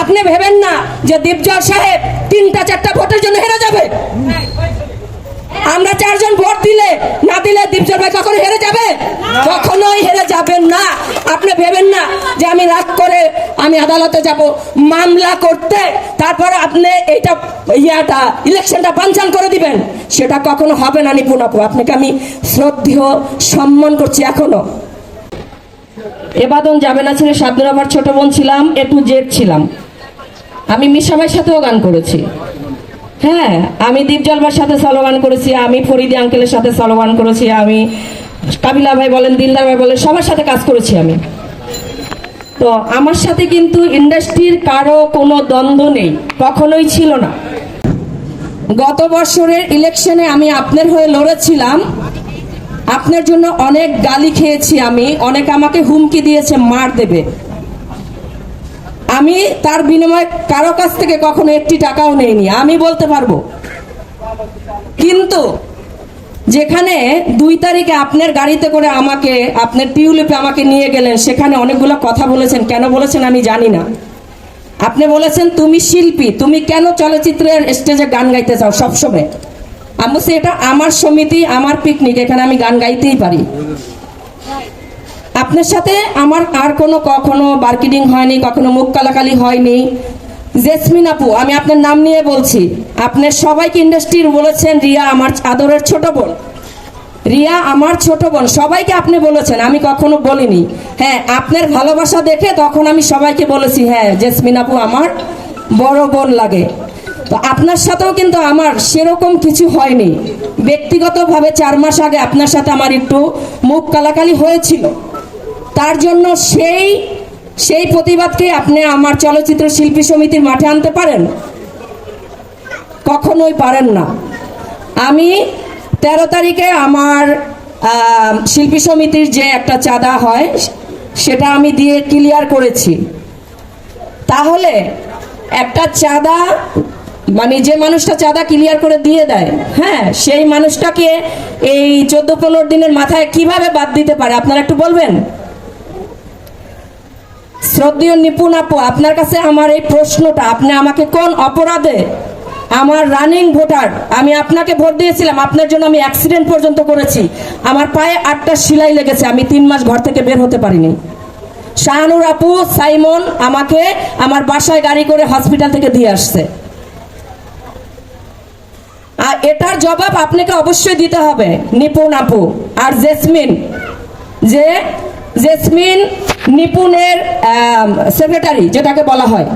আপনি ভেবেন না যে দীপজল সাহেব 3-4টা ভোটের জন্য হেরে যাবে। আমরা 4 জন ভোট দিলে না দিলে দীপজল ভাই কখনো হেরে যাবে? কখনোই হেরে যাবেন না। আপনি ভেবেন না যে আমি রাগ করে আমি আদালতে যাব মামলা করতে, তারপরে আপনি এইটা ইলেকশনটা বানচাল করে দিবেন, সেটা কখনো হবে না। নিপুণ আপু, আপনাকে আমি শ্রদ্ধেয় সম্মান করছি এখনো। এবাদন যাবে না ছিল শাবনুর আমার ছোট বোন ছিলাম, A to Z ছিলাম। আমি মিশামের সাথেও গান করেছি। হ্যাঁ, আমি দীপজলবার সাথে সলো গান করেছি, আমি ফরিদি আঙ্কেলের সাথে সলো গান করেছি, আমি কাবিলা ভাই বলেন, দিলদার ভাই বলেন, সবার সাথে কাজ করেছি আমি। তো আমার সাথে কিন্তু ইন্ডাস্ট্রির কারো কোনো দ্বন্দ্ব নেই, কখনোই ছিল না। গত বছরের ইলেকশনে আমি আপনার হয়ে লড়েছিলাম, আপনার জন্য অনেক গালি খেয়েছি আমি, অনেক আমাকে হুমকি দিয়েছে মার দেবে। আমি তার বিনিময়ে কারো কাছ থেকে কখনো 1টি টাকাও নেইনি, আমি বলতে পারবো। কিন্তু যেখানে 2 তারিখে আপনার গাড়িতে করে আমাকে আপনার টিউলিপে আমাকে নিয়ে গেলেন, সেখানে অনেকগুলো কথা বলেছেন। কেন বলেছেন আমি জানি না। আপনি বলেছেন তুমি শিল্পী, তুমি কেন চলচ্চিত্রের স্টেজে গান গাইতে চাও সবসময়? আমি বলছি এটা আমার সমিতি, আমার পিকনিক, এখানে আমি গান গাইতেই পারি। আপনার সাথে আমার আর কখনো মার্কেটিং হয়নি, কখনো মুখ কালাকালি হয়নি। জেসমিন আপু, আমি আপনার নাম নিয়ে বলছি, আপনার সবাইকে ইন্ডাস্ট্রির বলেছেন রিয়া আমার আদরের ছোট বোন, রিয়া আমার ছোট বোন, সবাইকে আপনি বলেছেন, আমি কখনো বলিনি। হ্যাঁ, আপনার ভালোবাসা দেখে তখন আমি সবাইকে বলেছি হ্যাঁ জেসমিন আপু আমার বড় বোন লাগে। তো আপনার সাথেও কিন্তু আমার সেরকম কিছু হয়নি। ব্যক্তিগতভাবে 4 মাস আগে আপনার সাথে আমার একটু মুখ কালাকালি হয়েছিল, তার জন্য সেই প্রতিবাদকে আপনি আমার চলচ্চিত্র শিল্পী সমিতির মাঠে আনতে পারেন? কখনোই পারেন না। আমি 13 তারিখে আমার শিল্পী সমিতির যে একটা চাঁদা হয় সেটা আমি দিয়ে ক্লিয়ার করেছি। তাহলে একটা চাঁদা মানে যে মানুষটা চাঁদা ক্লিয়ার করে দিয়ে দেয়, হ্যাঁ, সেই মানুষটাকে এই 14-15 দিনের মাথায় কিভাবে বাদ দিতে পারে আপনারা একটু বলবেন? শ্রদ্ধেয় নিপুণ আপু, আপনার কাছে আমার এই প্রশ্নটা, আপনি আমাকে কোন অপরাধে, আমার রানিং ভোটার, আমি আপনাকে ভোট দিয়েছিলাম, আপনার জন্য আমি অ্যাক্সিডেন্ট পর্যন্ত করেছি, আমার পায়ে 8টা সেলাই লেগেছে, আমি 3 মাস ঘর থেকে বের হতে পারিনি। শাহানুর আপু, সাইমন আমাকে আমার বাসায় গাড়ি করে হসপিটাল থেকে দিয়ে আসছে। আর এটার জবাব আপনাকে অবশ্যই দিতে হবে নিপুণ আপু। আর জেসমিন নিপুণের সেক্রেটারি যেটাকে বলা হয়,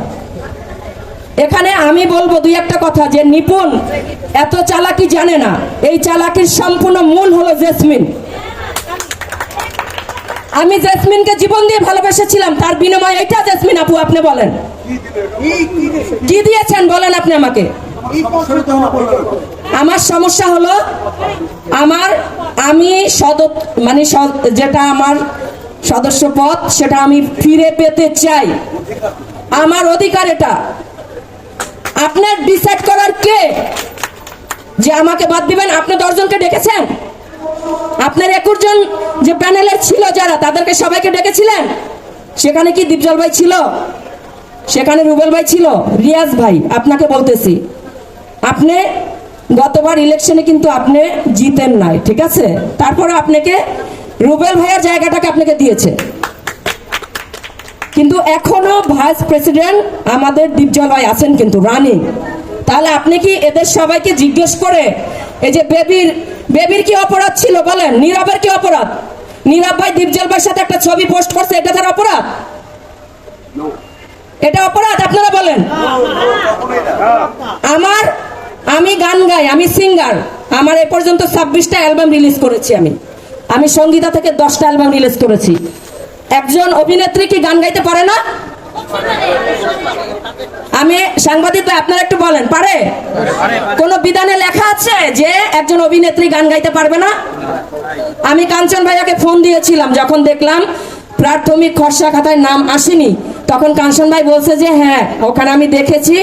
এখানে আমি বলবো 2-1টা কথা, যে নিপুণ এত চালাকি জানে না, এই চালাকির সম্পূর্ণ মূল হলো জেসমিন। আমি জেসমিনকে জীবন দিয়ে ভালোবেসেছিলাম, তার বিনিময়ে এটা জেসমিন আপু আপনি বলেন কি দিয়েছেন বলেন আপনি আমাকে। আমার সমস্যা হলো আমি যেটা আমার সদস্য পদ সেটা আমি ফিরে পেতে চাই, আমার অধিকার এটা। আপনার ডিসাইড করার কে যে আমাকে বাদ দিবেন? আপনি 10 জনকে ডেকেছেন? আপনার 21 জন যে প্যানেলের ছিল যারা, তাদেরকে সবাইকে ডেকেছিলেন? সেখানে কি দীপজল ভাই ছিল? সেখানে রুবেল ভাই ছিল? রিয়াজ ভাই, আপনাকে বলতেছি, আপনি গতবার ইলেকশনে কিন্তু আপনি জিতেন নাই, ঠিক আছে? তারপরে আপনাকে রুবেল ভাইয়ের জায়গাটাকে আপনাকে দিয়েছে, কিন্তু এখনো ভাইস প্রেসিডেন্ট আমাদের দীপজল ভাই আছেন কিন্তু রানিং। তাহলে আপনি কি এদের সবাইকে জিজ্ঞেস করে, এই যে বেবির কি অপরাধ ছিল বলেন? নীরবের কি অপরাধ? নীরব ভাই দীপজল ভাইয়ের সাথে একটা ছবি পোস্ট করছে, এটা তার অপরাধ? এটা অপরাধ আপনারা বলেন? আমি গান গাই, আমি সিঙ্গার, আমার এ পর্যন্ত 26টা অ্যালবাম রিলিজ করেছি। আমি সঙ্গীতা থেকে 10টা অ্যালবাম রিলিজ করেছি। একজন অভিনেত্রী কি গান গাইতে পারে না? আমি সাংবাদিক ভাই, আপনারা একটু বলেন, পারে? কোন বিধানে লেখা আছে যে একজন অভিনেত্রী গান গাইতে পারবে না? আমি কাঞ্চন ভাইয়াকে ফোন দিয়েছিলাম, যখন দেখলাম প্রাথমিক খসড়া খাতায় নাম আসেনি, তখন কাঞ্চন ভাই বলছে যে হ্যাঁ, ওখানে আমি দেখেছি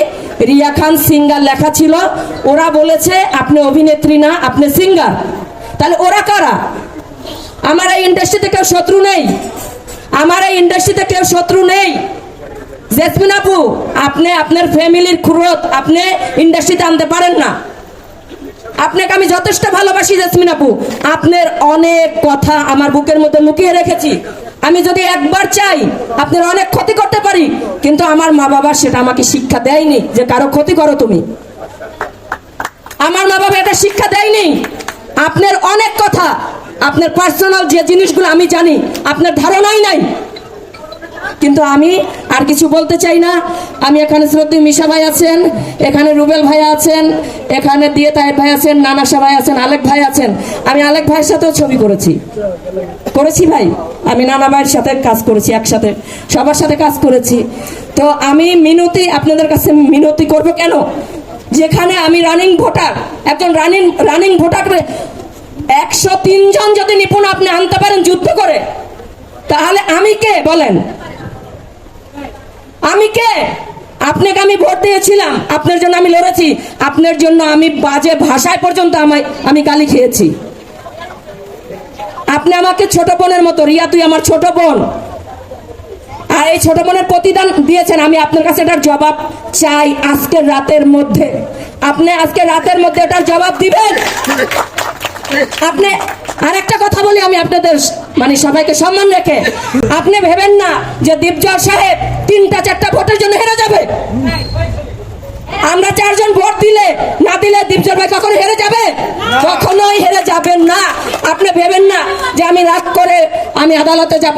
রিয়া খান সিঙ্গার লেখা ছিল, ওরা বলেছে আপনি অভিনেত্রী না, আপনি সিঙ্গার। তাহলে ওরা কারা? আমার এই ইন্ডাস্ট্রিতে কেউ শত্রু নেই, আমার এই ইন্ডাস্ট্রিতে কেউ শত্রু নেই। জেসমিন আপু, আপনি আপনার ফ্যামিলির গ্রোথ আপনি ইন্ডাস্ট্রিতে আনতে পারেন না। আপনাকে আমি যথেষ্ট ভালোবাসি জেসমিন আপু, আপনার অনেক কথা আমার বুকের মধ্যে লুকিয়ে রেখেছি। আমি যদি একবার চাই আপনার অনেক ক্ষতি করতে পারি, কিন্তু আমার মা বাবা সেটা আমাকে শিক্ষা দেয়নি যে কারো ক্ষতি করো তুমি। আমার মা বাবা এটা শিক্ষা দেয়নি। আপনার অনেক কথা, আপনার পার্সোনাল যে জিনিসগুলো আমি জানি আপনার ধারণাই নাই। কিন্তু আমি আর কিছু বলতে চাই না। আমি এখানে শ্রদ্ধেয় মিশা ভাই আছেন, এখানে রুবেল ভাই আছেন, এখানে দিয়ে তাইব ভাই আছেন, নানাশা ভাই আছেন, আলেক ভাই আছেন। আমি আলেক ভাইয়ের সাথেও ছবি করেছি ভাই। আমি নানা ভাইয়ের সাথে কাজ করেছি, একসাথে সবার সাথে কাজ করেছি। তো আমি মিনতি আপনাদের কাছে মিনতি করব কেন, যেখানে আমি রানিং ভোটার, একজন রানিং ভোটার 103 জন যদি নিপুণ আপনি আনতে পারেন যুদ্ধ করে, তাহলে আমি কে বলেন? আমি কে? আপনাকে আমি ভোট দিয়েছিলাম, আপনার জন্য আমি লড়েছি, আপনার জন্য আমি বাজে ভাষায় পর্যন্ত আমি গালি খেয়েছি। আপনি আমাকে ছোট বোনের মতো, রিয়া তুই আমার ছোট বোন, আর এই ছোট বোনের প্রতিদান দিয়েছেন। আমি আপনার কাছে এটার জবাব চাই আজকের রাতের মধ্যে। আপনি আজকে রাতের মধ্যে এটার জবাব দিবেন। আপনি আরেকটা কথা বলি আমি আপনাদের, মানে সবাইকে সম্মান রেখে, আপনি ভেবেন না যে দীপজল সাহেব 3-4টা ভোটের জন্য হেরে যাবে। আমরা 4 জন ভোট দিলে না দিলে দীপজল ভাই কখনো হেরে যাবে? কখনোই হেরে যাবেন না। আপনি ভেবেন না যে আমি রাগ করে আমি আদালতে যাব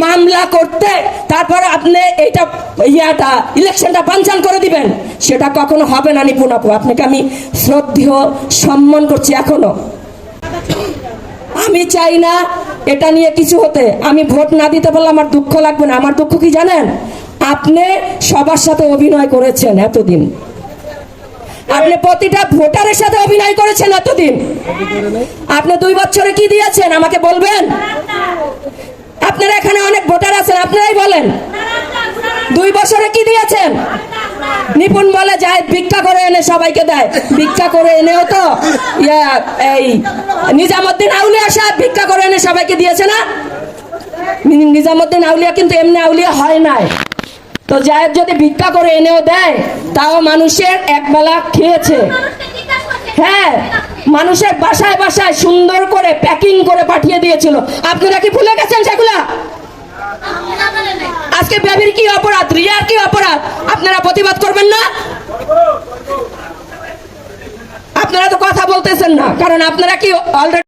মামলা করতে, তারপর আপনি এইটা ইলেকশনটা বানচাল করে দিবেন, সেটা কখনো হবে না নিপুণ আপু। আপনাকে আমি শ্রদ্ধেয় সম্মান করছি এখনো। আমি চাই না এটা নিয়ে কিছু হতে। আমি ভোট না দিতে পারলে আমার দুঃখ লাগবে না। আমার দুঃখ কি জানেন? আপনি সবার সাথে অভিনয় করেছেন এতদিন, আপনি প্রতিটা ভোটারের সাথে অভিনয় করেছেন এতদিন। আপনি 2 বছরে কি দিয়েছেন আমাকে বলবেন? আপনারা এখানে অনেক ভোটার আছেন, আপনারাই বলেন 2 বছরে কি দিয়েছেন? নিপুণ বলে যায় ভিক্ষা করে এনে সবাইকে দেয়, ভিক্ষা করে এনেও তো এই নিজামুদ্দিন আউলিয়া সাহেব ভিক্ষা করে এনে সবাইকে দিয়েছে না? নিজামুদ্দিন আউলিয়া কিন্তু এমনি আউলিয়া হয় নাই। তো জায়েদ যদি ভিক্ষা করে এনেও দেয়, তাও মানুষের একবেলা খেয়েছে। হ্যাঁ, মানুষের বাসায় বাসায় সুন্দর করে প্যাকিং করে পাঠিয়ে দিয়েছিল। আপনারা কি ভুলে গেছেন সেগুলা? আজকে বেবির কি অপরাধ, রিয়ার কি অপরাধ? আপনারা প্রতিবাদ করবেন না? আপনারা তো কথা বলতেছেন না, কারণ আপনারা কি অলরেডি